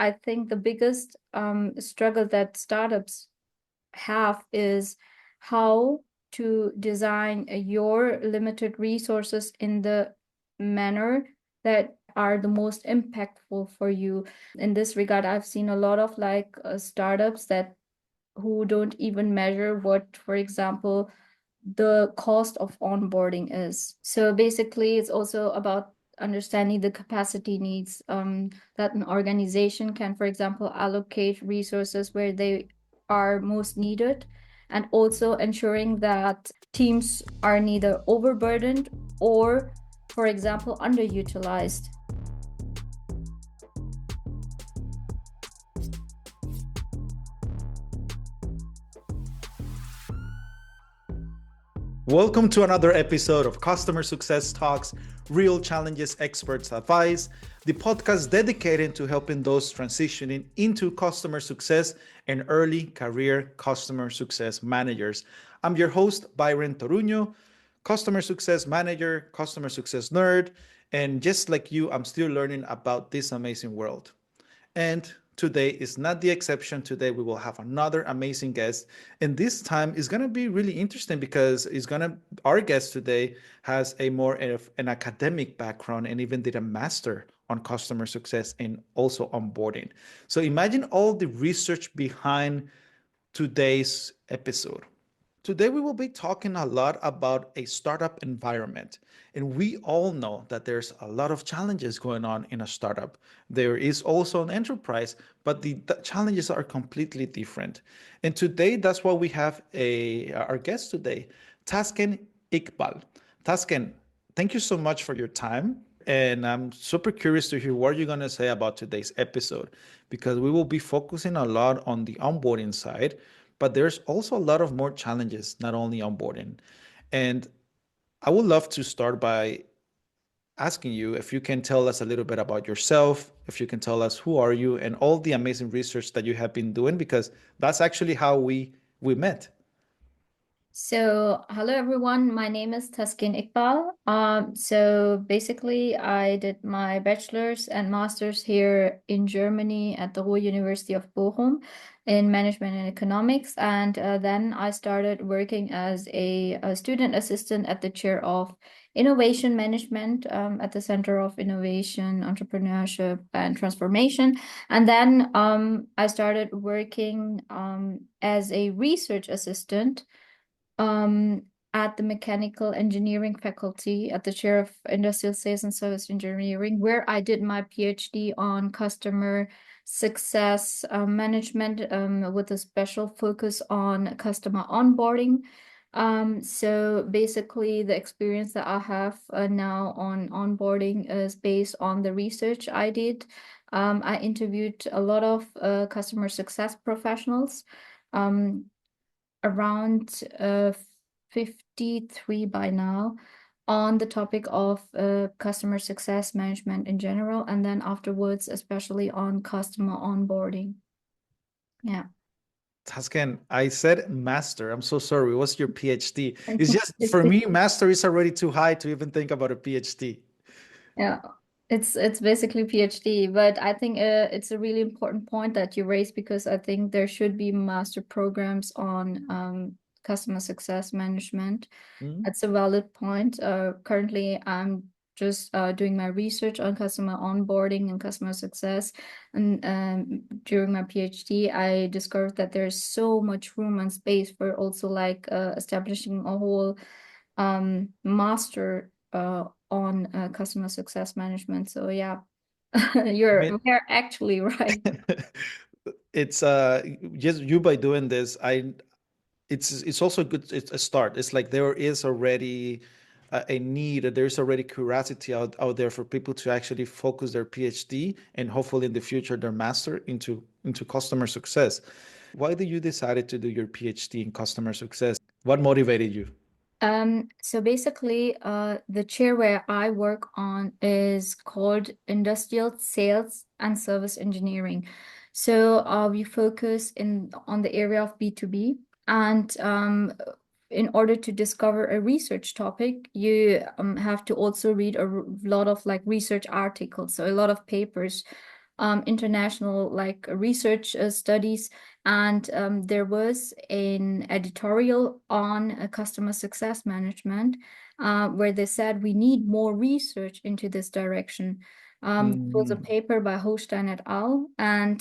I think the biggest struggle that startups have is how to design your limited resources in the manner that are the most impactful for you. In this regard, I've seen a lot of startups that who don't even measure what, for example, the cost of onboarding is. So basically, it's also about understanding the capacity needs that an organization can, for example, allocate resources where they are most needed, and also ensuring that teams are neither overburdened or, for example, underutilized. Welcome to another episode of Customer Success Talks, Real Challenges, Experts Advice, the podcast dedicated to helping those transitioning into customer success and early career customer success managers. I'm your host, Byron Toruño, customer success manager, customer success nerd, and just like you, I'm still learning about this amazing world. And today is not the exception. Today we will have another amazing guest. And this time is going to be really interesting because our guest today has a more of an academic background and even did a master on customer success and also onboarding. So imagine all the research behind today's episode. Today, we will be talking a lot about a startup environment. And we all know that there's a lot of challenges going on in a startup. There is also an enterprise, but the challenges are completely different. And today, that's why we have our guest today, Taskeen Iqbal. Taskeen, thank you so much for your time. And I'm super curious to hear what you're going to say about today's episode, because we will be focusing a lot on the onboarding side, but there's also a lot of more challenges, not only onboarding. And I would love to start by asking you if you can tell us a little bit about yourself, if you can tell us who are you and all the amazing research that you have been doing, because that's actually how we met. So, hello everyone. My name is Taskeen Iqbal. So basically, I did my bachelor's and master's here in Germany at the Ruhr University of Bochum in management and economics, and then I started working as a student assistant at the chair of innovation management at the Center of Innovation, Entrepreneurship, and Transformation. And then I started working as a research assistant at the mechanical engineering faculty at the chair of industrial sales and service engineering, where I did my PhD on customer success management with a special focus on customer onboarding. So basically, the experience that I have now on onboarding is based on the research I did. I interviewed a lot of customer success professionals. Around 53 by now on the topic of customer success management in general, and then afterwards, especially on customer onboarding. Yeah. Tasken, I said master. I'm so sorry. What's your PhD? It's just It's for me, master is already too high to even think about a PhD. yeah, it's basically PhD, but I think it's a really important point that you raised, because I think there should be master programs on customer success management. Mm. That's a valid point. Currently, I'm just doing my research on customer onboarding and customer success. And during my PhD, I discovered that there's so much room and space for also establishing a whole master on customer success management. So yeah, I mean, you're actually right. it's just you by doing this, it's also good. It's a start. It's like there is already a need. There's already curiosity out there for people to actually focus their PhD and hopefully in the future their master into customer success. Why did you decided to do your PhD in customer success? What motivated you? So basically, the chair where I work on is called Industrial Sales and Service Engineering. So we focus on the area of B2B, and in order to discover a research topic, you have to also read a lot of research articles, so a lot of papers international like research studies, and there was an editorial on customer success management where they said we need more research into this direction. It was a Mm. paper by Holstein et al. And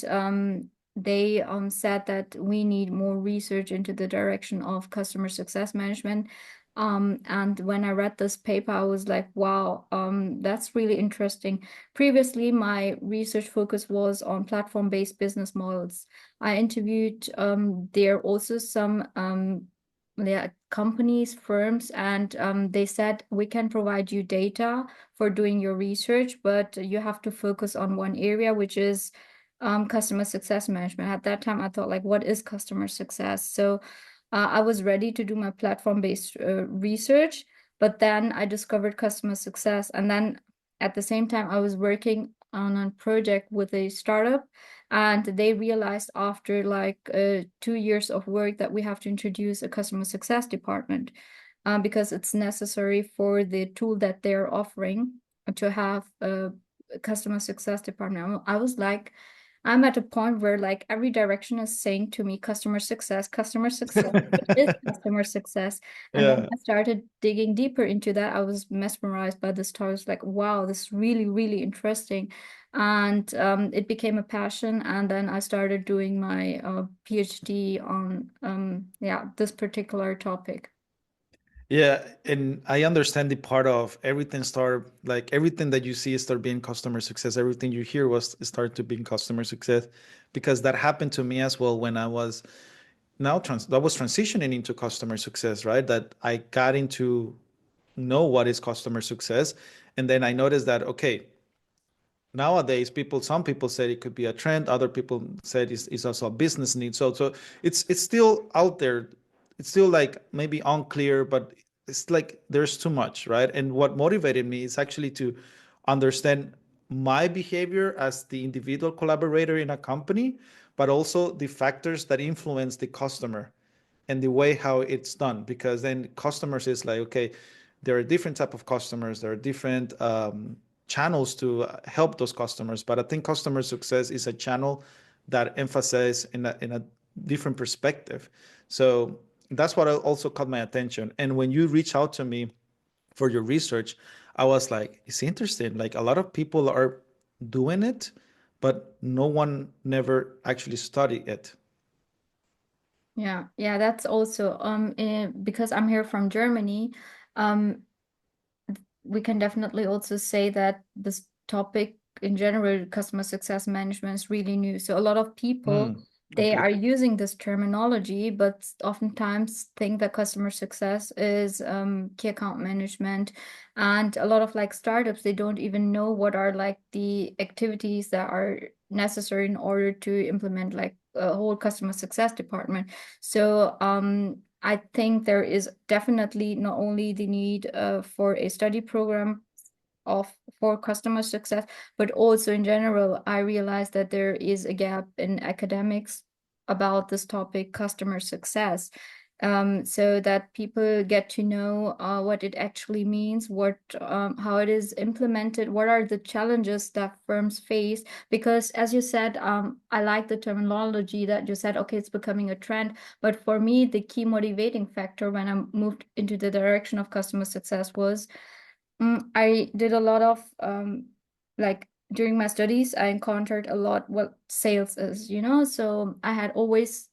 they said that we need more research into the direction of customer success management. And when I read this paper, I was like, wow, that's really interesting. Previously, my research focus was on platform-based business models. I interviewed there also some yeah, companies, firms, and they said we can provide you data for doing your research, but you have to focus on one area, which is customer success management. At that time, I thought like, what is customer success? So I was ready to do my platform-based research, but then I discovered customer success. And then at the same time, I was working on a project with a startup, and they realized after like 2 years of work that we have to introduce a customer success department because it's necessary for the tool that they're offering to have a customer success department. I was like, I'm at a point where like every direction is saying to me customer success, customer success. What is customer success? And then Yeah. I started digging deeper into that. I was mesmerized by this topic. I was like, wow, this is really, really interesting. And it became a passion. And then I started doing my PhD on yeah, this particular topic. Yeah, and I understand the part of everything start like everything that you see start being customer success. Everything you hear was start to being customer success, because that happened to me as well when I was that was transitioning into customer success, right? That I got into know what is customer success, and then I noticed that okay, nowadays some people said it could be a trend, other people said it's also a business need, so it's still out there, it's still like maybe unclear, but it's like there's too much, right? And what motivated me is actually to understand my behavior as the individual collaborator in a company, but also the factors that influence the customer and the way how it's done, because then customers is like okay, there are different type of customers, there are different channels to help those customers, but I think customer success is a channel that emphasizes in a different perspective. So that's what also caught my attention, and when you reach out to me for your research, I was like, it's interesting, like a lot of people are doing it, but no one never actually studied it. Yeah, yeah, that's also because I'm here from Germany. Um, we can definitely also say that this topic in general, customer success management, is really new. So a lot of people, Mm, they okay. are using this terminology, but oftentimes think that customer success is key account management. And a lot of like startups, they don't even know what are like the activities that are necessary in order to implement like a whole customer success department. So I think there is definitely not only the need for a study program of for customer success, but also in general, I realized that there is a gap in academics about this topic, customer success. So that people get to know what it actually means, what how it is implemented, what are the challenges that firms face. Because as you said, I like the terminology that you said, okay, it's becoming a trend. But for me, the key motivating factor when I moved into the direction of customer success was I did a lot of like during my studies, I encountered a lot what sales is, you know. So I had always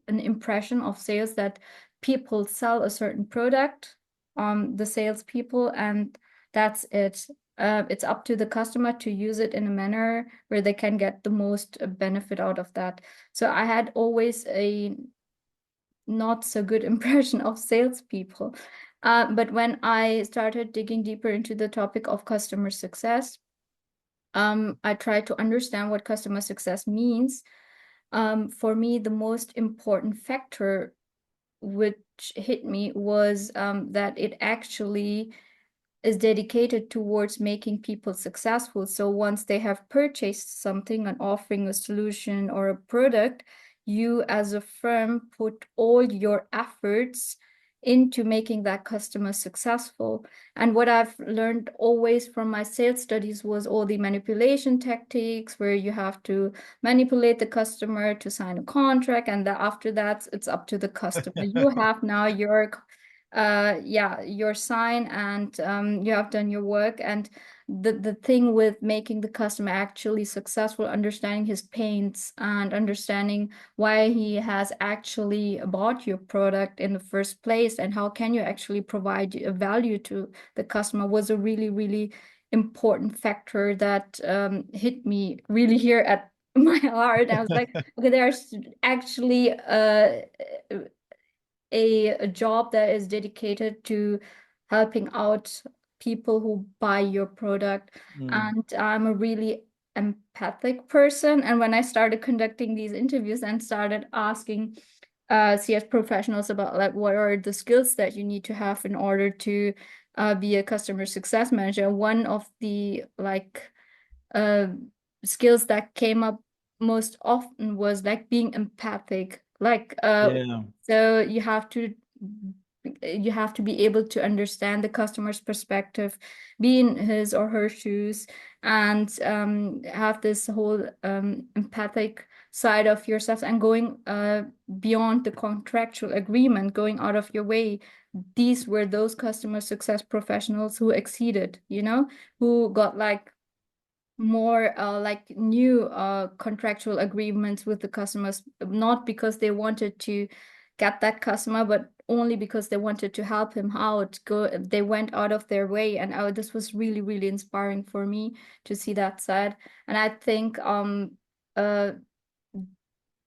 an impression of sales that people sell a certain product, the salespeople, and that's it. It's up to the customer to use it in a manner where they can get the most benefit out of that. So I had always a not so good impression of salespeople. But when I started digging deeper into the topic of customer success, I tried to understand what customer success means. For me, the most important factor which hit me was that it actually is dedicated towards making people successful. So once they have purchased something and offering a solution or a product, you as a firm put all your efforts into making that customer successful. And what I've learned always from my sales studies was all the manipulation tactics where you have to manipulate the customer to sign a contract, and after that it's up to the customer. You have now your sign, and you have done your work. And the thing with making the customer actually successful, understanding his pains and understanding why he has actually bought your product in the first place and how can you actually provide a value to the customer, was a really, really important factor that hit me really here at my heart. I was like, okay, there's actually a job that is dedicated to helping out people who buy your product. Mm. And I'm a really empathic person. And when I started conducting these interviews and started asking CS professionals about like what are the skills that you need to have in order to be a customer success manager, one of the like uh, skills that came up most often was like being empathic. Like Yeah. so you have to be able to understand the customer's perspective, be in his or her shoes, and have this whole empathic side of yourself, and going beyond the contractual agreement, going out of your way. These were those customer success professionals who exceeded, who got like more like new contractual agreements with the customers, not because they wanted to get that customer, but only because they wanted to help him out. They went out of their way, and this was really, really inspiring for me to see that side. And I think uh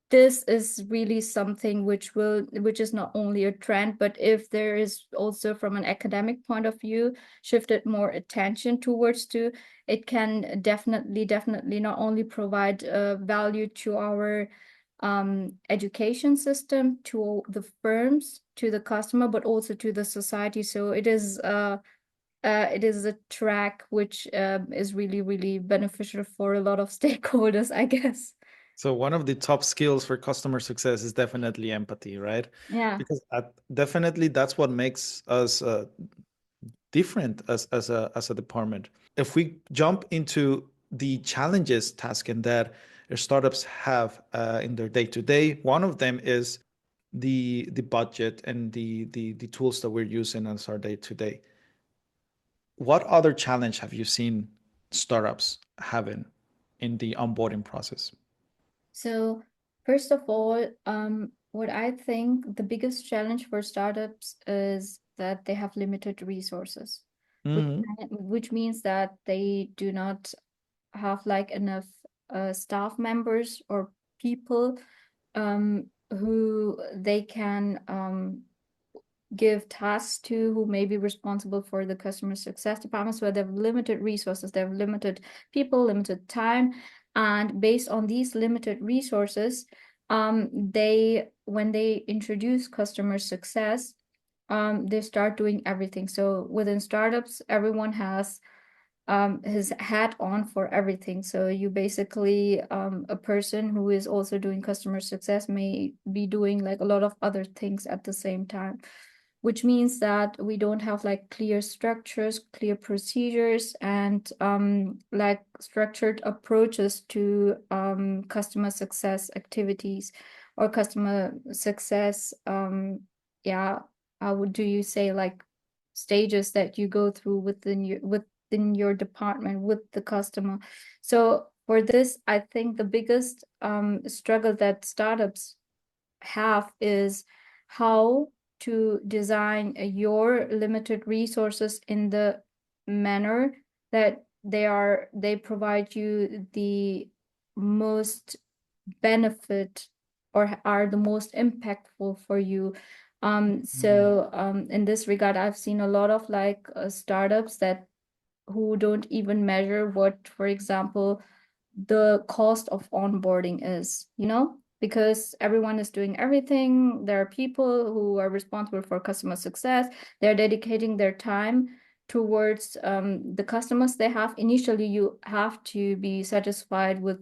this is really something which is not only a trend, but if there is also from an academic point of view shifted more attention towards to, it can definitely not only provide value to our education system, to the firms, to the customer, but also to the society. So it is a track which is really, really beneficial for a lot of stakeholders, I guess. So one of the top skills for customer success is definitely empathy, right? Yeah. Because definitely that's what makes us different as a department. If we jump into the challenges task and that startups have in their day to day, one of them is the budget and the tools that we're using as our day to day. What other challenge have you seen startups having in the onboarding process? So first of all, what I think the biggest challenge for startups is that they have limited resources, which Hmm. which means that they do not have like enough staff members or people who they can give tasks to, who may be responsible for the customer success departments, where they have limited resources, they have limited people, limited time. And based on these limited resources, when they introduce customer success, they start doing everything. So within startups, everyone has his hat on for everything. So you basically, a person who is also doing customer success may be doing like a lot of other things at the same time, which means that we don't have like clear structures, clear procedures, and like structured approaches to customer success activities or customer success. Yeah, how would do you say like stages that you go through within your department with the customer. So for this, I think the biggest struggle that startups have is how to design your limited resources in the manner that they provide you the most benefit or are the most impactful for you. In this regard, I've seen a lot of like startups that who don't even measure what, for example, the cost of onboarding is, because everyone is doing everything. There are people who are responsible for customer success. They're dedicating their time towards the customers they have. Initially, you have to be satisfied with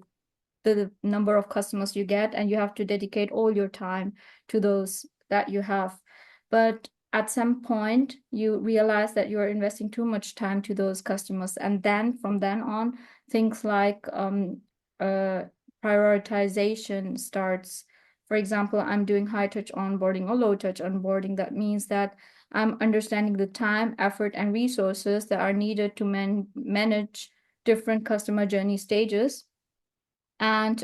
the number of customers you get, and you have to dedicate all your time to those that you have. But at some point you realize that you're investing too much time to those customers, and then from then on, things like prioritization starts. For example, I'm doing high touch onboarding or low touch onboarding. That means that I'm understanding the time, effort, and resources that are needed to manage different customer journey stages. And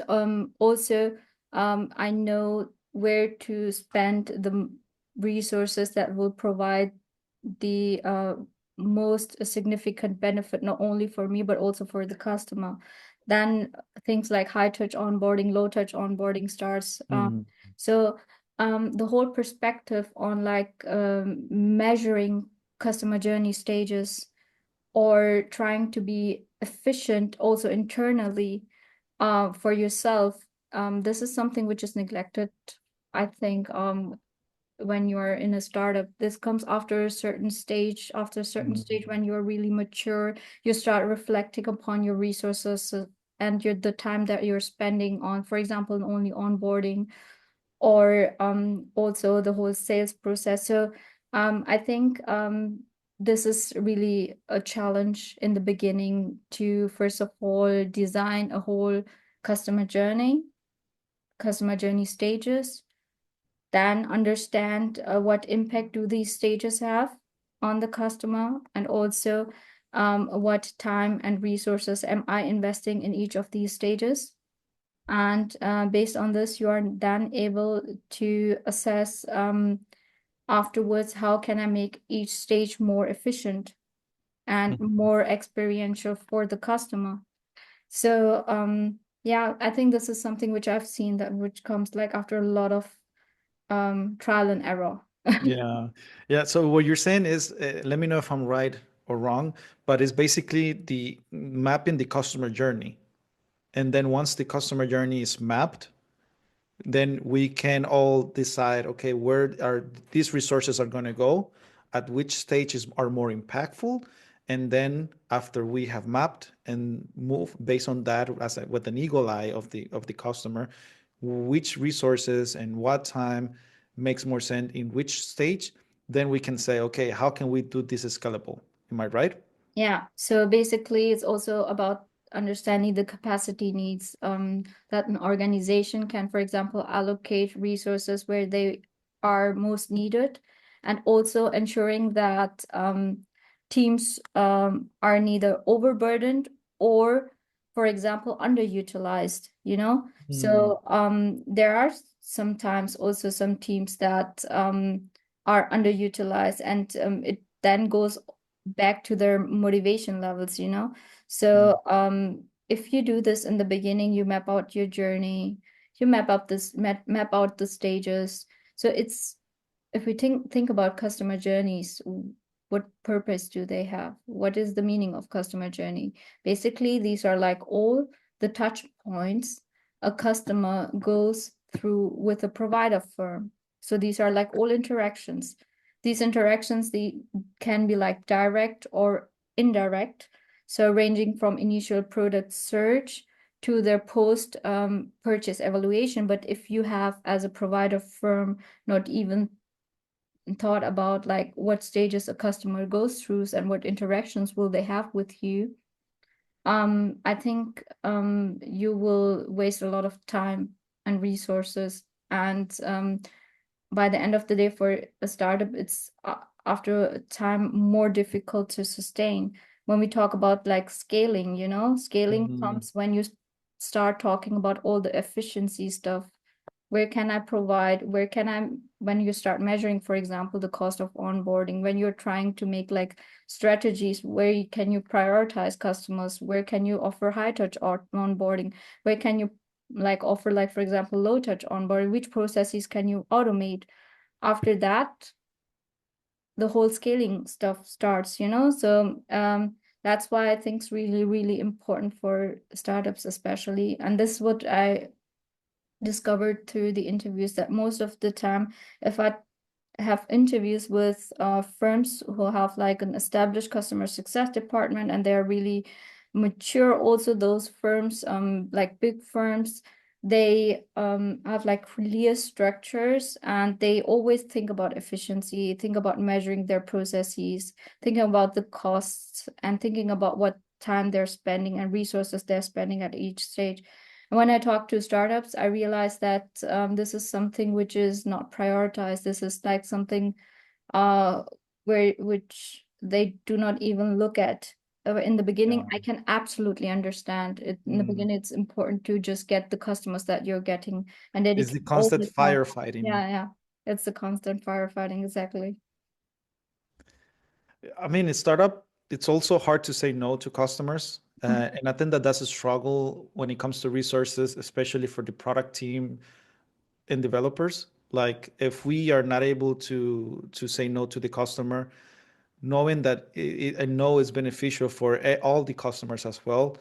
also, I know where to spend the resources that will provide the most significant benefit, not only for me, but also for the customer. Then things like high touch onboarding, low touch onboarding starts. Mhm. So the whole perspective on like measuring customer journey stages or trying to be efficient also internally for yourself. This is something which is neglected, I think, when you're in a startup. This comes after a certain stage, Mhm. when you're really mature, you start reflecting upon your resources and the time that you're spending on, for example, only onboarding or also the whole sales process. So I think this is really a challenge in the beginning to, first of all, design a whole customer journey, customer journey stages, then understand what impact do these stages have on the customer, and also what time and resources am I investing in each of these stages. And based on this, you are then able to assess afterwards, how can I make each stage more efficient and Mhm. more experiential for the customer. So yeah, I think this is something which I've seen that which comes like after a lot of trial and error. Yeah. Yeah. So what you're saying is, let me know if I'm right or wrong, but it's basically the mapping the customer journey. And then once the customer journey is mapped, then we can all decide, okay, where are these resources are going to go, at which stages are more impactful, and then after we have mapped and move based on that as with an eagle eye of the customer, which resources and what time makes more sense in which stage, then we can say, okay, how can we do this scalable? Am I right? Yeah, so basically it's also about understanding the capacity needs that an organization can, for example, allocate resources where they are most needed, and also ensuring that teams are neither overburdened or, for example, underutilized, you know? Mm, So there are sometimes also some teams that are underutilized, and it then goes back to their motivation levels, you know? mm, So if you do this in the beginning, you map out your journey, you map out the stages. So it's, if we think about customer journeys, what purpose do they have? What is the meaning of customer journey? Basically, these are like all the touch points a customer goes through with a provider firm. So these are like all interactions. These interactions, they can be like direct or indirect. So ranging from initial product search to their post purchase evaluation. But if you have, as a provider firm, not even thought about like what stages a customer goes through and what interactions will they have with you, I think you will waste a lot of time and resources. And by the end of the day, for a startup, it's after a time more difficult to sustain. When we talk about like scaling, you know, scaling mm, comes when you start talking about all the efficiency stuff. Where can I provide, where can I, when you start measuring, for example, the cost of onboarding, when you're trying to make like strategies, where can you prioritize customers, where can you offer high touch onboarding, where can you like offer, like, for example, low touch onboarding, which processes can you automate? After that, the whole scaling stuff starts, you know? So that's why I think it's really, really important for startups, especially. And this is what I discovered through the interviews, that most of the time, if I have interviews with firms who have like an established customer success department and they're really mature, also those firms, like big firms, They have like clear structures, and they always think about efficiency, think about measuring their processes, thinking about the costs, and thinking about what time they're spending and resources they're spending at each stage. And when I talk to startups, I realize that this is something which is not prioritized. This is like something uh which they do not even look at. In the beginning, Yeah. I can absolutely understand it. In the Mm. beginning, it's important to just get the customers that you're getting, and then you It's the can constant always help. firefighting. Yeah, yeah. It's the constant firefighting, exactly. I mean, in startup, it's also hard to say no to customers. And I think that that's a struggle when it comes to resources, especially for the product team and developers. Like if we are not able to say no to the customer, knowing that a no is beneficial for all the customers as well,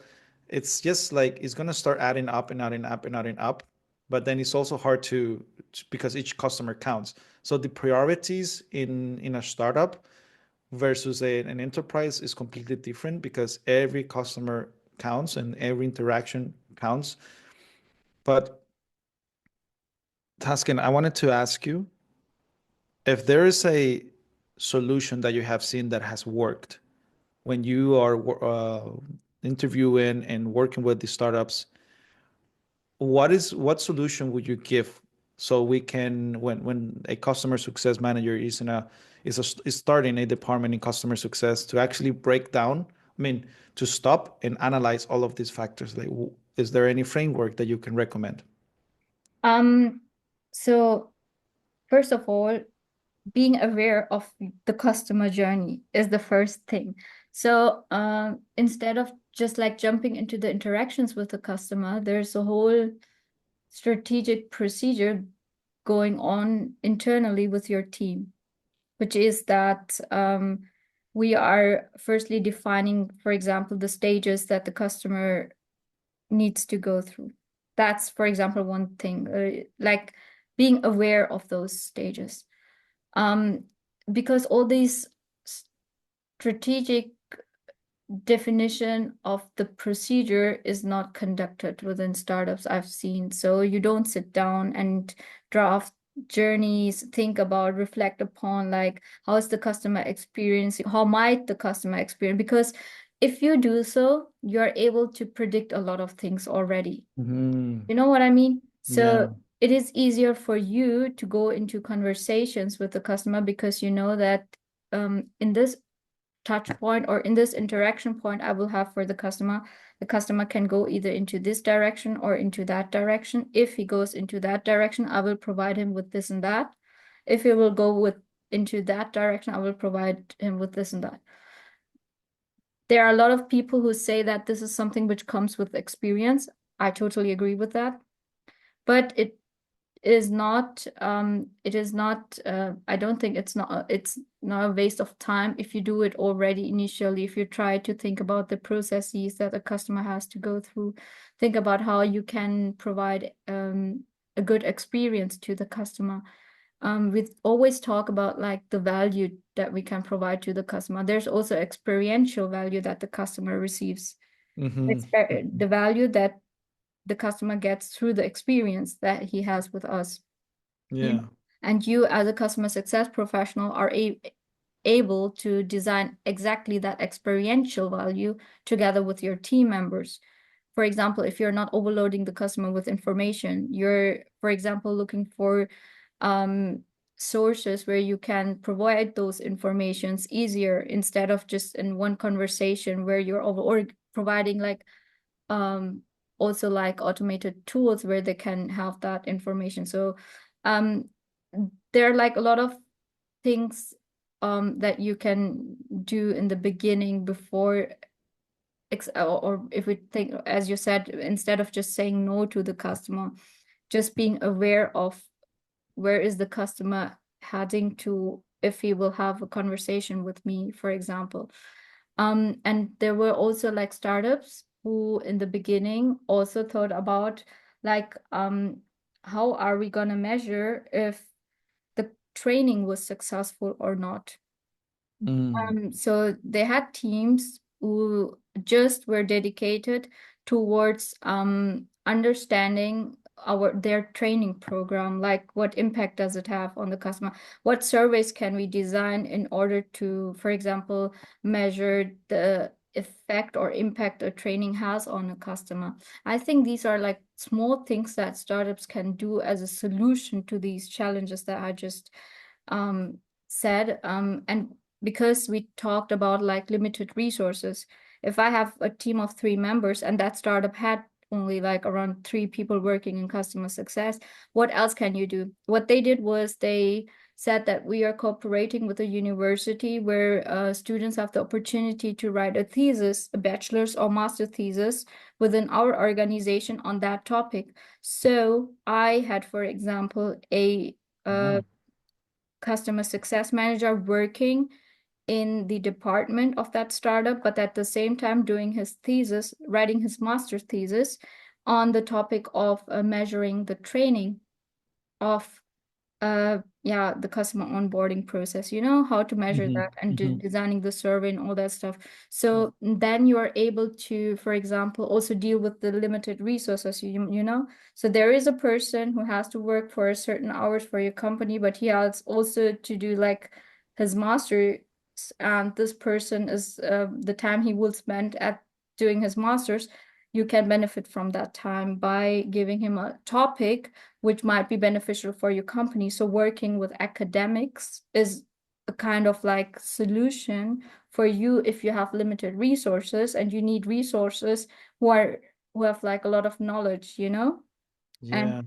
it's just like it's gonna start adding up and adding up and adding up. But then it's also hard because each customer counts. So the priorities in a startup versus an enterprise is completely different because every customer counts and every interaction counts. But Taskin, I wanted to ask you if there is a solution that you have seen that has worked when you are interviewing and working with the startups. What solution would you give so we can when a customer success manager is starting a department in customer success to actually break down, I mean, to stop and analyze all of these factors, like is there any framework that you can recommend? Um, so first of all, being aware of the customer journey is the first thing. So instead of just like jumping into the interactions with the customer, there's a whole strategic procedure going on internally with your team, which is that we are firstly defining, for example, the stages that the customer needs to go through. That's, for example, one thing, like being aware of those stages. Um, because all these strategic definition of the procedure is not conducted within startups I've seen. So you don't sit down and draft journeys, think about, reflect upon like how is the customer experience, how might the customer experience? Because if you do so, you're able to predict a lot of things already. Hmm. You know what I mean? Yeah. So it is easier for you to go into conversations with the customer because you know that in this touch point or in this interaction point I will have for the customer can go either into this direction or into that direction. If he goes into that direction, I will provide him with this and that. If he will go with into that direction, I will provide him with this and that. There are a lot of people who say that this is something which comes with experience. I totally agree with that. But it is not I don't think it's not a waste of time if you do it already initially, if you try to think about the processes that a customer has to go through, think about how you can provide a good experience to the customer. We always talk about like the value that we can provide to the customer. There's also experiential value that the customer receives. Hmm. The value that the customer gets through the experience that he has with us. You know, Yeah. and you as a customer success professional are able to design exactly that experiential value together with your team members. For example, if you're not overloading the customer with information, you're, for example, looking for um, sources where you can provide those informations easier instead of just in one conversation where you're over or providing like um, also like automated tools where they can have that information. So um, there are like a lot of things that you can do in the beginning before or if we think, as you said, instead of just saying no to the customer, just being aware of where is the customer heading to if he will have a conversation with me, for example. And there were also like startups who in the beginning also thought about like how are we gonna measure if the training was successful or not. Mm. So they had teams who just were dedicated towards understanding their training program, like what impact does it have on the customer? What surveys can we design in order to, for example, measure the effect or impact a training has on a customer? I think these are like small things that startups can do as a solution to these challenges that I just said. And because we talked about like limited resources, if I have a team of 3 members and that startup had only like around 3 people working in customer success, what else can you do? What they did was they said that we are cooperating with a university where students have the opportunity to write a thesis, a bachelor's or master thesis within our organization on that topic. So I had, for example, a Mhm. customer success manager working in the department of that startup, but at the same time doing his thesis, writing his master's thesis on the topic of measuring the training of the customer onboarding process, how to measure Mhm. that and Mhm. designing the survey and all that stuff. So then you are able to, for example, also deal with the limited resources, so there is a person who has to work for a certain hours for your company, but he has also to do like his master, and this person is the time he will spend at doing his masters. You can benefit from that time by giving him a topic which might be beneficial for your company. So working with academics is a kind of like solution for you if you have limited resources and you need resources who have like a lot of knowledge, and Yeah.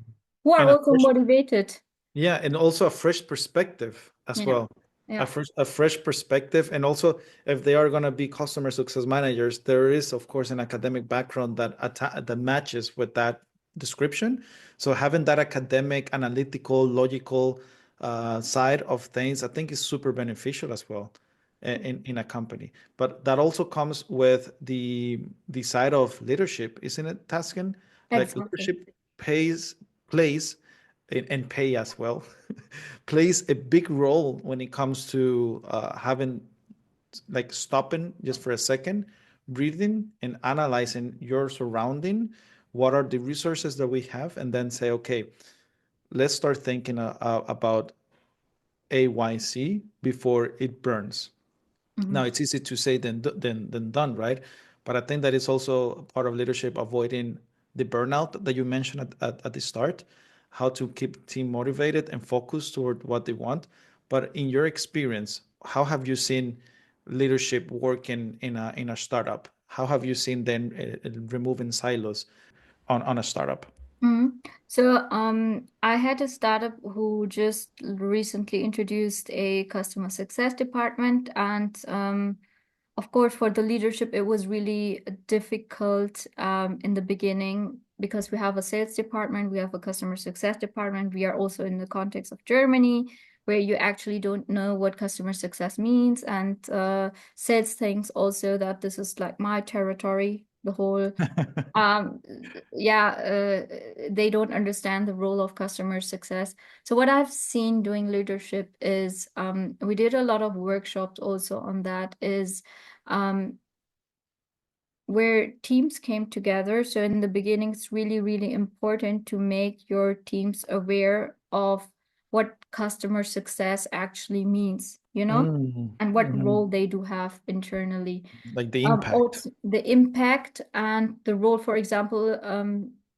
who are And a also fresh, motivated. yeah, and also a fresh perspective as Yeah. well. Yeah. A fresh perspective. And also, if they are going to be customer success managers, there is, of course, an academic background that matches with that description. So having that academic, analytical, logical side of things, I think is super beneficial as well in a company. But that also comes with the side of leadership, isn't it, Taskin? Like Exactly. leadership plays and pay as well plays a big role when it comes to having like stopping just for a second, breathing and analyzing your surrounding. What are the resources that we have? And then say, okay, let's start thinking about AYC before it burns. Mhm. Now it's easy to say than done, right? But I think that it's also part of leadership avoiding the burnout that you mentioned at the start, how to keep team motivated and focused toward what they want. But in your experience, how have you seen leadership work in a startup? How have you seen them removing silos on a startup? Mhm. So I had a startup who just recently introduced a customer success department, and of course, for the leadership, it was really difficult in the beginning because we have a sales department, we have a customer success department. We are also in the context of Germany, where you actually don't know what customer success means, and sales thinks also that this is like my territory, the whole um they don't understand the role of customer success. So what I've seen doing leadership is we did a lot of workshops also on that, is um where teams came together. So in the beginning, it's really, really important to make your teams aware of what customer success actually means, Mm, and what mhm. role they do have internally. Like the impact. Also the impact and the role, for example,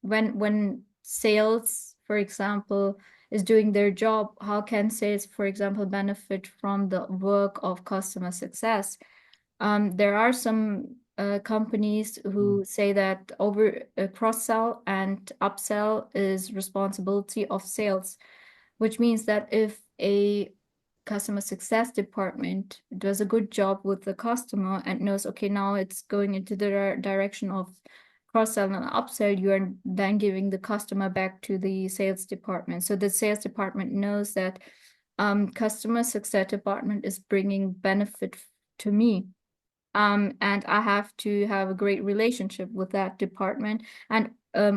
when sales, for example, is doing their job, how can sales, for example, benefit from the work of customer success? There are some companies who say that over cross-sell and upsell is responsibility of sales, which means that if a customer success department does a good job with the customer and knows, okay, now it's going into the direction of cross-sell and upsell, you are then giving the customer back to the sales department. So the sales department knows that customer success department is bringing benefit to me. And I have to have a great relationship with that department. And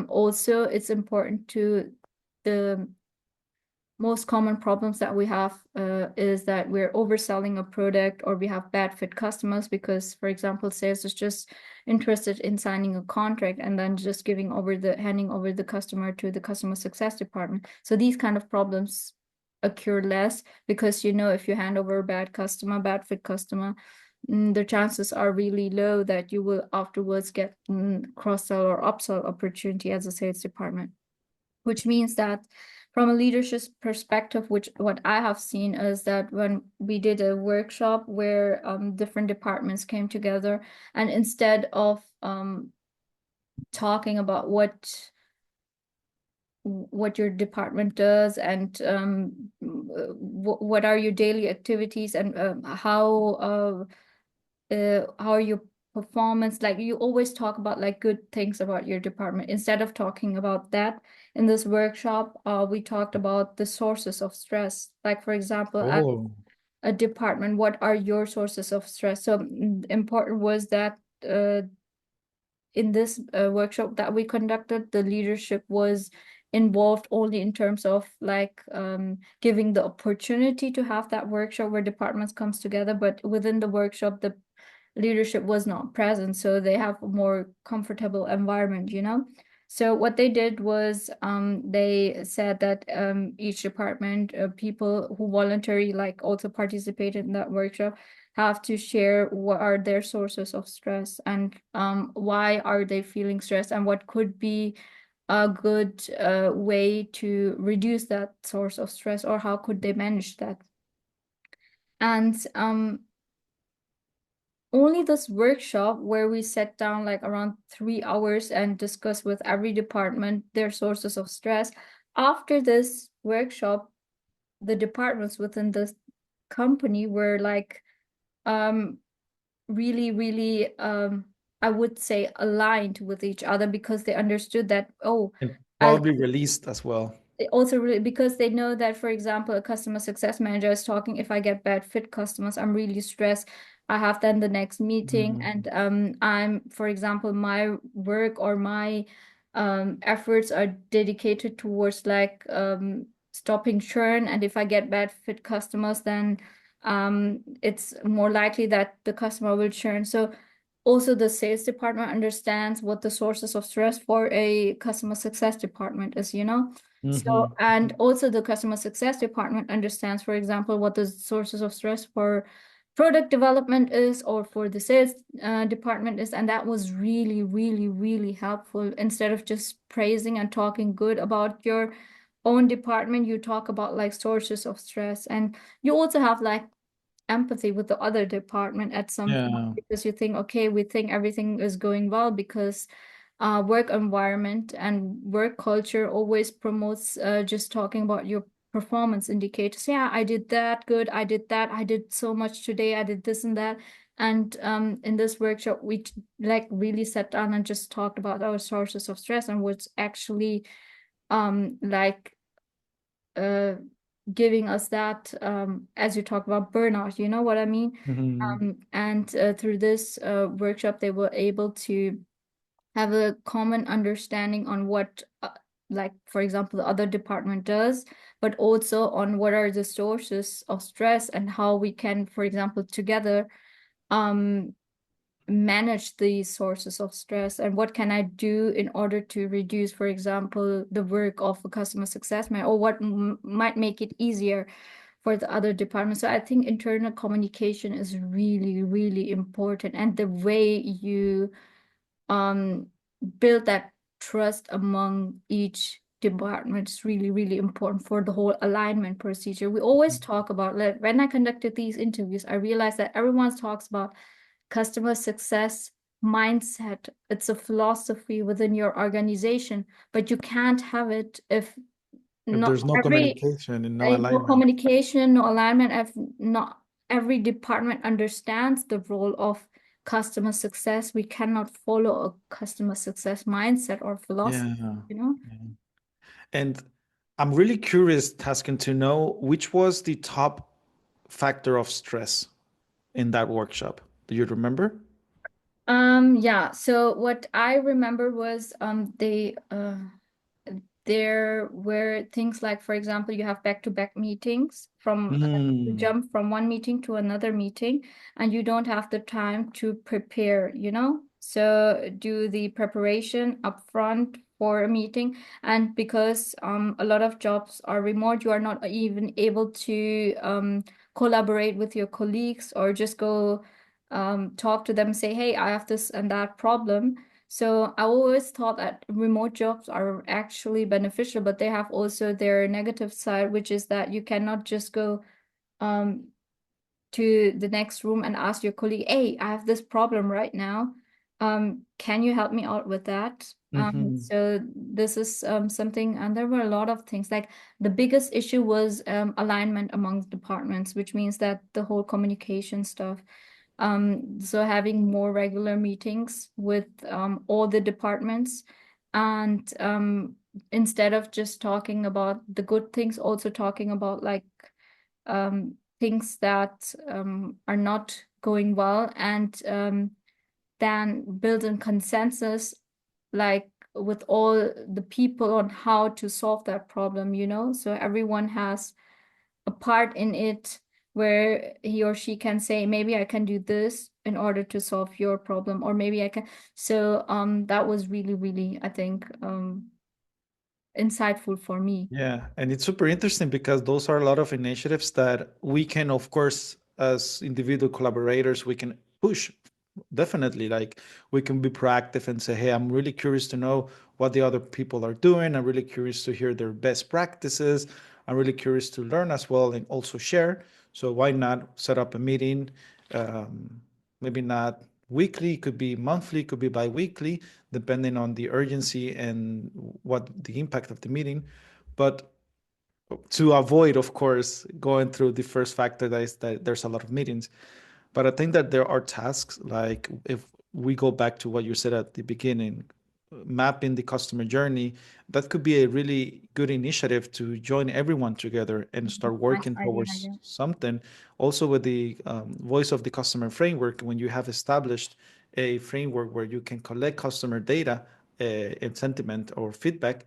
also it's important to the most common problems that we have is that we're overselling a product, or we have bad fit customers because, for example, sales is just interested in signing a contract and then just handing over the customer to the customer success department. So these kind of problems occur less because, if you hand over a bad fit customer, the chances are really low that you will afterwards get cross-sell or upsell opportunity as a sales department, which means that from a leadership perspective, what I have seen is that when we did a workshop where different departments came together, and instead of talking about what your department does and what are your daily activities and how are your performance, like you always talk about like good things about your department. Instead of talking about that in this workshop, we talked about the sources of stress. Like, for example, at Oh, a department, what are your sources of stress? So important was that in this workshop that we conducted, the leadership was involved only in terms of like giving the opportunity to have that workshop where departments comes together, but within the workshop the leadership was not present, so they have a more comfortable environment. So what they did was they said that each department, people who voluntarily like also participated in that workshop, have to share what are their sources of stress and why are they feeling stressed, and what could be a good way to reduce that source of stress, or how could they manage that. And only this workshop where we sat down like around 3 hours and discussed with every department their sources of stress. After this workshop, the departments within the company were like really, really I would say aligned with each other, because they understood that, oh, and as probably released as well. also really, because they know that, for example, a customer success manager is talking, if I get bad fit customers, I'm really stressed. I have then the next meeting, Mhm. and I'm, for example, my work or my efforts are dedicated towards like stopping churn, and if I get bad fit customers, then it's more likely that the customer will churn. So also the sales department understands what the sources of stress for a customer success department is. So, Mhm. and also the customer success department understands, for example, what the sources of stress for product development is, or for the sales department is. And that was really, really, really helpful. Instead of just praising and talking good about your own department, you talk about like sources of stress. And you also have like empathy with the other department at some point, Yeah. because you think, okay, we think everything is going well, because work environment and work culture always promotes just talking about your performance indicators. Yeah, I did that good. I did that. I did so much today. I did this and that. And in this workshop, we like really sat down and just talked about our sources of stress and what's actually like uh giving us that as you talk about burnout, you know what I mean? Mhm. And through this workshop, they were able to have a common understanding on what, like, for example, the other department does, but also on what are the sources of stress and how we can, for example, together um, manage these sources of stress, and what can I do in order to reduce, for example, the work of a customer success man, or what might make it easier for the other departments. So I think internal communication is really, really important, and the way you um, build that trust among each department is really, really important for the whole alignment procedure. We always talk about, like, when I conducted these interviews, I realized that everyone talks about customer success mindset. It's a philosophy within your organization, but you can't have it if If not there's no every communication and no no alignment. communication, no alignment, if not every department understands the role of customer success. We cannot follow a customer success mindset or philosophy, Yeah. you know? Yeah. And I'm really curious, Taskin, to know which was the top factor of stress in that workshop. Do you remember? Yeah, so what I remember was there were things like, for example, you have back-to-back meetings from you Mm. jump from one meeting to another meeting, and you don't have the time to prepare, So do the preparation upfront for a meeting. And because a lot of jobs are remote, you are not even able to collaborate with your colleagues or just go talk to them, say, hey, I have this and that problem. So I always thought that remote jobs are actually beneficial, but they have also their negative side, which is that you cannot just go um, to the next room and ask your colleague, hey, I have this problem right now. Can you help me out with that? Hmm. So this is something, and there were a lot of things. Like the biggest issue was alignment among departments, which means that the whole communication stuff. So having more regular meetings with all the departments, and instead of just talking about the good things, also talking about like things that are not going well, and then build a consensus, like with all the people on how to solve that problem, So everyone has a part in it where he or she can say, maybe I can do this in order to solve your problem, or maybe I can. So that was really, really, I think, insightful for me. Yeah, and it's super interesting because those are a lot of initiatives that we can, of course, as individual collaborators, we can push. Definitely, like we can be proactive and say, "Hey, I'm really curious to know what the other people are doing. I'm really curious to hear their best practices. I'm really curious to learn as well and also share." So why not set up a meeting? Maybe not weekly, it could be monthly, it could be bi-weekly, depending on the urgency and what the impact of the meeting. But to avoid, of course, going through the first factor that is that there's a lot of meetings. But I think that there are tasks like if we go back to what you said at the beginning, mapping the customer journey, that could be a really good initiative to join everyone together and start Nice working idea, towards yeah. something. Also, with the voice of the customer framework, when you have established a framework where you can collect customer data and sentiment or feedback,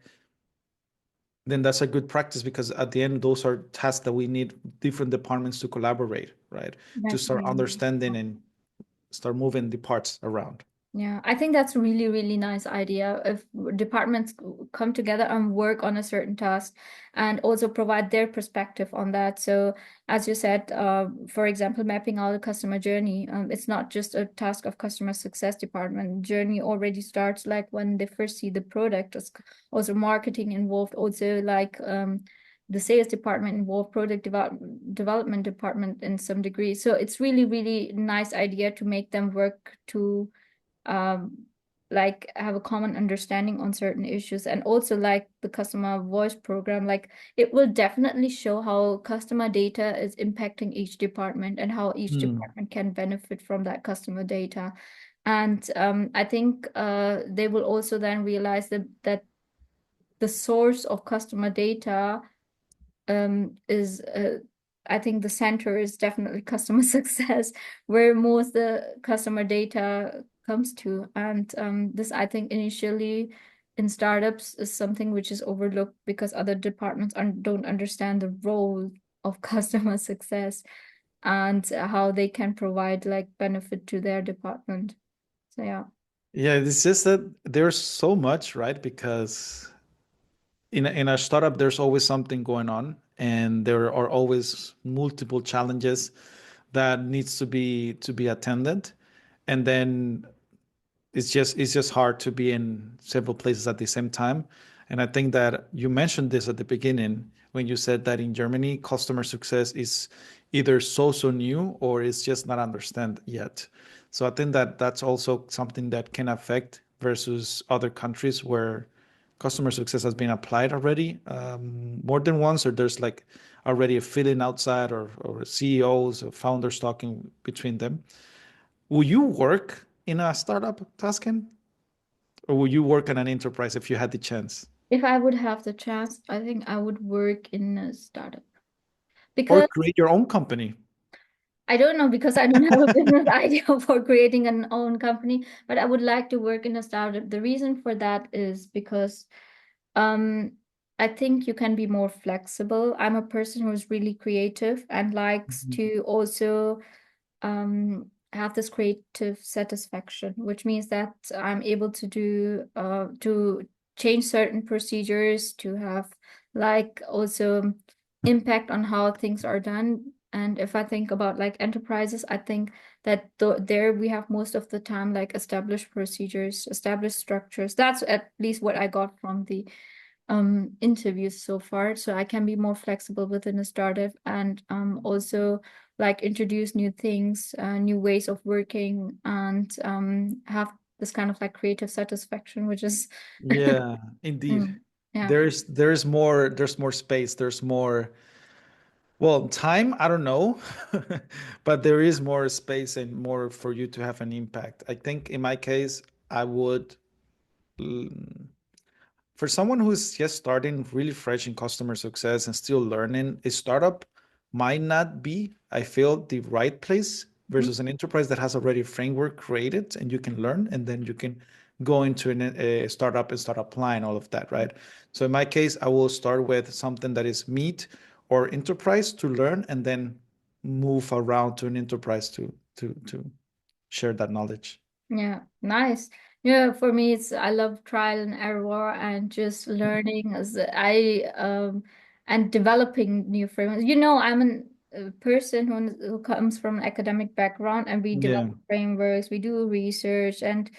then that's a good practice because at the end, those are tasks that we need different departments to collaborate, right? To That's start really. understanding and start moving the parts around. Yeah, I think that's a really, really nice idea. If departments come together and work on a certain task and also provide their perspective on that. So, as you said, for example, mapping out the customer journey, it's not just a task of customer success department. Journey already starts like when they first see the product. There's also marketing involved, also like the sales department involved, development department in some degree. So it's really, really nice idea to make them work to um, like have a common understanding on certain issues, and also like the customer voice program, like it will definitely show how customer data is impacting each department and how each Hmm. department can benefit from that customer data. And I think they will also then realize that the source of customer data is I think the center is definitely customer success, where most the customer data comes to. And this, I think, initially in startups is something which is overlooked because other departments don't understand the role of customer success and how they can provide like benefit to their department. So yeah. Yeah, it's just that there's so much, right? Because in a startup, there's always something going on, and there are always multiple challenges that needs to be attended. And then it's just hard to be in several places at the same time. And I think that you mentioned this at the beginning when you said that in Germany, customer success is either so new or it's just not understand yet. So I think that that's also something that can affect versus other countries where customer success has been applied already more than once, or there's like already a feeling outside, or CEOs or founders talking between them. Will you work in a startup, Taskin? Or will you work in an enterprise if you had the chance? If I would have the chance, I think I would work in a startup, Or because create your own company? I don't know, because I don't have a business idea for creating an own company, but I would like to work in a startup. The reason for that is because I think you can be more flexible. I'm a person who's really creative and likes Mhm. to also have this creative satisfaction, which means that I'm able to do to change certain procedures, to have like also impact on how things are done. And if I think about like enterprises, I think that there we have most of the time like established procedures, established structures. That's at least what I got from the interviews so far. So I can be more flexible within a startup and also like introduce new things, new ways of working, and have this kind of like creative satisfaction, which is Yeah, indeed. mm, yeah. There's more space. There's more, well, time, I don't know, but there is more space and more for you to have an impact. I think in my case, I would for someone who's just starting really fresh in customer success and still learning, a startup might not be, I feel, the right place versus an enterprise that has already a framework created and you can learn and then you can go into a startup and start applying all of that, right? So in my case, I will start with something that is meat or enterprise to learn and then move around to an enterprise to share that knowledge. Yeah, nice. Yeah, for me, it's I love trial and error and just learning as I and developing new frameworks. I'm a person who comes from an academic background, and we develop Yeah. frameworks, we do research, and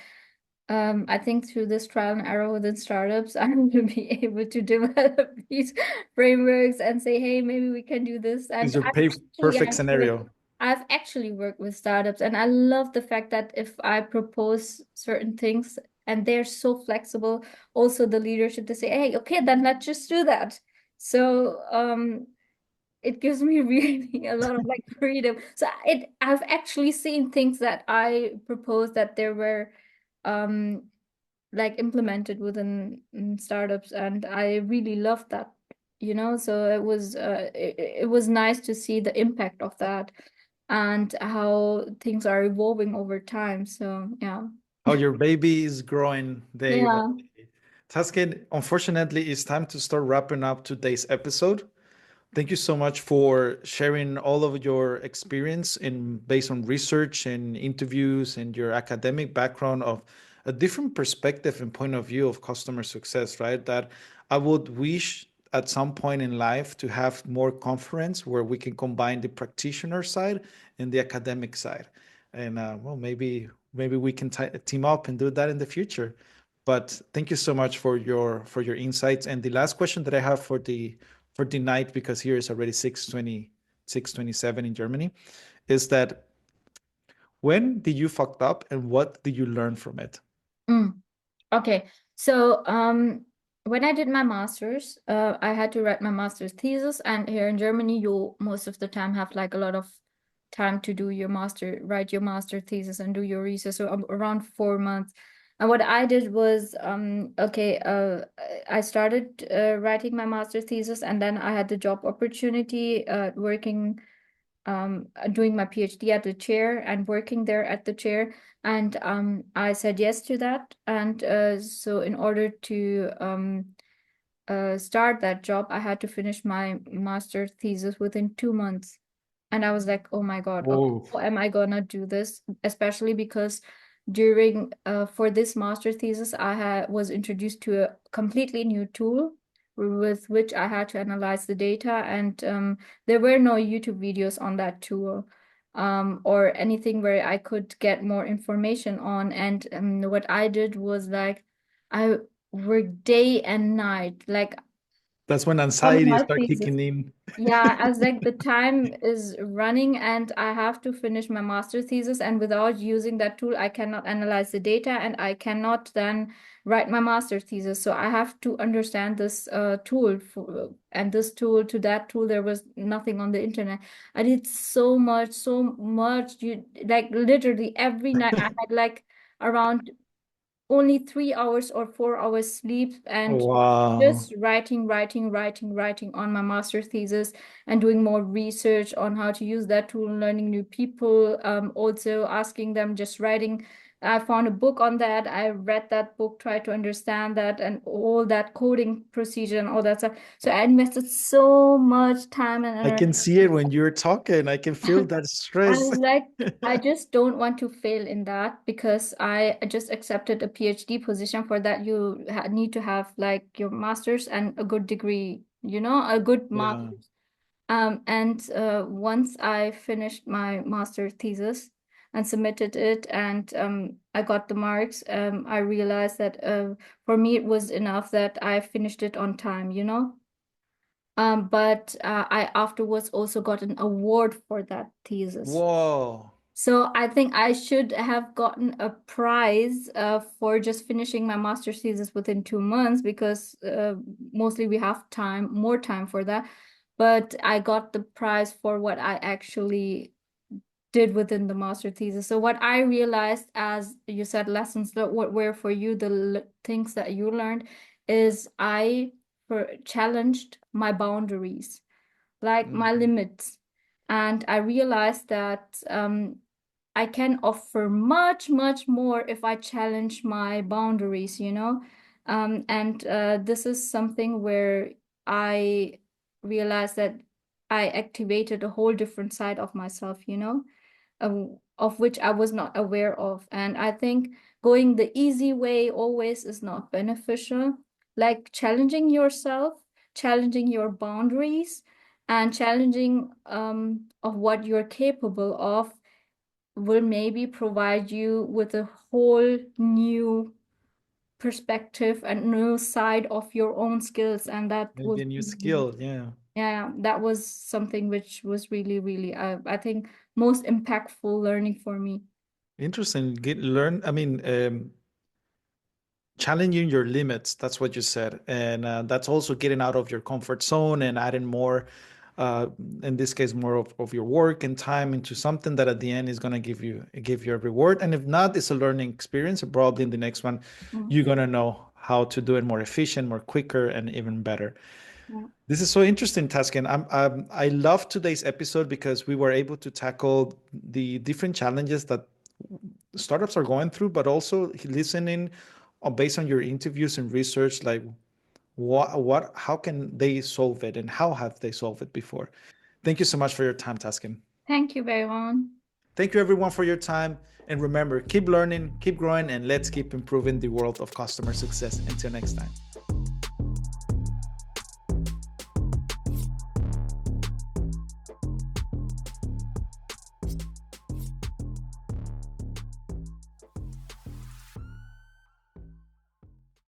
I think through this trial and error within startups, I'm going to be able to develop these frameworks and say, hey, maybe we can do this. Is And your perfect scenario. I've actually worked with startups, and I love the fact that if I propose certain things and they're so flexible, also the leadership to say, hey, okay, then let's just do that. So it gives me really a lot of like freedom. So I've actually seen things that I proposed that there were um like implemented within startups, and I really loved that, so it was nice to see the impact of that and how things are evolving over time. So yeah. How your baby is growing day by Yeah. day. Taskin, unfortunately, it's time to start wrapping up today's episode. Thank you so much for sharing all of your experience in based on research and interviews and your academic background of a different perspective and point of view of customer success, right? That I would wish at some point in life to have more conference where we can combine the practitioner side and the academic side. And well, maybe we can team up and do that in the future. But thank you so much for your insights. And the last question that I have for the night, because here is already 6:20, 6:27 in Germany, is that when did you fucked up and what did you learn from it? Mm. Okay. So, when I did my master's, I had to write my master's thesis, and here in Germany, you most of the time have like a lot of time to do write your master thesis and do your research, so around 4 months. And what I did was, okay, I started writing my master thesis, and then I had the job opportunity working doing my PhD at the chair and working there at the chair. And I said yes to that. And so, in order to start that job, I had to finish my master thesis within 2 months. And I was like, oh my God, okay, Whoa. how am I gonna do this? Especially because during for this master thesis, was introduced to a completely new tool with which I had to analyze the data, and there were no YouTube videos on that tool, or anything where I could get more information on. And what I did was like I worked day and night, like That's when on anxiety my start thesis. kicking in. Yeah, as like the time is running and I have to finish my master thesis, and without using that tool, I cannot analyze the data and I cannot then write my master thesis. So I have to understand this tool and this tool to that tool. There was nothing on the internet. I did so much. You like literally every night I had like around only 3 hours or 4 hours sleep, and Wow. just writing on my master thesis and doing more research on how to use that tool, learning new people, also asking them, just writing I found a book on that. I read that book, tried to understand that and all that coding procedure and all that stuff. So I invested so much time and I can energy. see it when you're talking. I can feel that I stress. was like, I just don't want to fail in that because I just accepted a PhD position. For that, you need to have like your master's and a good degree, a good Yeah. master's. And once I finished my master thesis and submitted it, and I got the marks, I realized that for me it was enough that I finished it on time. But I afterwards also got an award for that thesis. Whoa. So I think I should have gotten a prize for just finishing my master's thesis within 2 months because mostly we have more time for that. But I got the prize for what I actually did within the master thesis. So what I realized, as you said, lessons that what were for you the things that you learned is challenged my boundaries, like my Mhm. limits. And I realized that I can offer much, much more if I challenge my boundaries. And this is something where I realized that I activated a whole different side of myself, of which I was not aware of. And I think going the easy way always is not beneficial. Like challenging yourself, challenging your boundaries, and challenging of what you're capable of will maybe provide you with a whole new perspective and new side of your own skills. And that Maybe was a new really, skill. Yeah. yeah, that was something which was really, really, I think, most impactful learning for me. Interesting. Learn. I mean, challenging your limits. That's what you said, and that's also getting out of your comfort zone and adding more. Uh, in this case, more of your work and time into something that at the end is going to give you a reward. And if not, it's a learning experience. And probably in the next one, Mm, you're going to know how to do it more efficient, more quicker, and even better. yeah. This is so interesting, Taskin. I love today's episode because we were able to tackle the different challenges that startups are going through, but also listening based on your interviews and research, like how can they solve it and how have they solved it before? Thank you so much for your time, Taskin. Thank you, everyone. Thank you, everyone, for your time. And remember, keep learning, keep growing, and let's keep improving the world of customer success. Until next time.